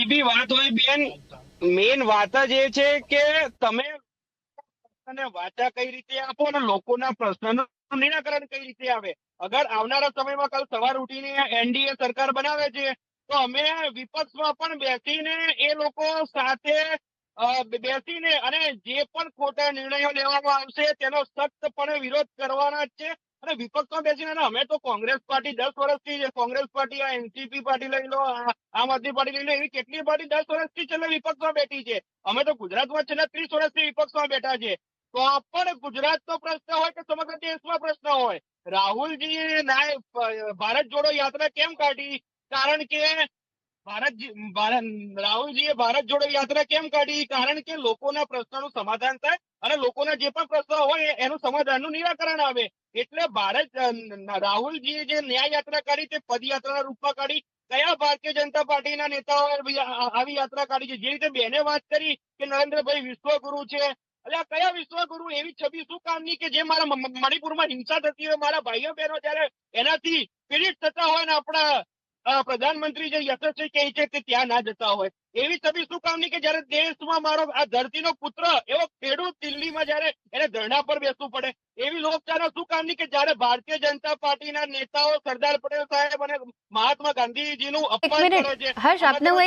કઈ બી વાત હોય બેન, મેઇન વાત જ એ છે કે તમે અને વાચા કઈ રીતે આપો અને લોકોના પ્રશ્નનું નિરાકરણ કઈ રીતે આવે. અગર આવનારા સમયમાં કાલ સવાર ઉઠીને એનડીએ સરકાર બનાવે છે તો અમે વિપક્ષમાં પણ બેસીને એ લોકો સાથે બેસીને અને જે પણ ખોટા નિર્ણયો લેવામાં આવશે તેનો સખ્તપણે વિરોધ કરવાના જ છે. અને વિપક્ષમાં બેસીને અમે તો કોંગ્રેસ પાર્ટી 10 વર્ષથી, કોંગ્રેસ પાર્ટી, આ એનસીપી પાર્ટી લઈ લો, આમ આદમી પાર્ટી લઈ લો, એવી કેટલી પાર્ટી 10 વર્ષથી છેલ્લે વિપક્ષમાં બેઠી છે. અમે તો ગુજરાતમાં છેલ્લા 30 વર્ષથી વિપક્ષમાં બેઠા છે. તો આ પણ ગુજરાતનો પ્રશ્ન હોય કે સમગ્ર દેશમાં પ્રશ્ન હોય, રાહુલજી ભારત જોડો યાત્રા કેમ કાઢી? કારણ કે રાહુલજીએ ભારત જોડો યાત્રા કેમ કાઢી? કારણ કે લોકોના પ્રશ્નોનું સમાધાન થાય અને લોકોના જે પણ પ્રશ્નો હોય એનું સમાધાનનું નિરાકરણ આવે. એટલે રાહુલજીએ જે ન્યાય યાત્રા કાઢી તે પદયાત્રાના રૂપમાં કાઢી. કયા ભારતીય જનતા પાર્ટીના નેતાઓએ આવી યાત્રા કાઢી છે? જે રીતે બેને વાત કરી કે નરેન્દ્રભાઈ વિશ્વગુરુ છે, એટલે આ કયા વિશ્વગુરુ? એવી છબી શું કામની કે જે મારા મણિપુરમાં હિંસા થતી હોય, મારા ભાઈઓ બહેનો જયારે એનાથી પીડિત થતા હોય ને આપણા પ્રધાનમંત્રી જે યશસ્વી કહે છે કે ત્યાં ના જતા હોય, એવી છબી શું કામની કે જયારે દેશમાં મારો આ ધરતીનો પુત્ર એવો ખેડૂત દિલ્હીમાં જયારે એને ધરણા પર બેસવું પડે, એવી લોકચાહના શું કામની કે જયારે ભારતીય જનતા પાર્ટીના નેતાઓ સરદાર પટેલ સાહેબ અને મહાત્મા ગાંધીજીનું એક અપમાન મિનિટ કરે છે. હર્ષ, આપને હું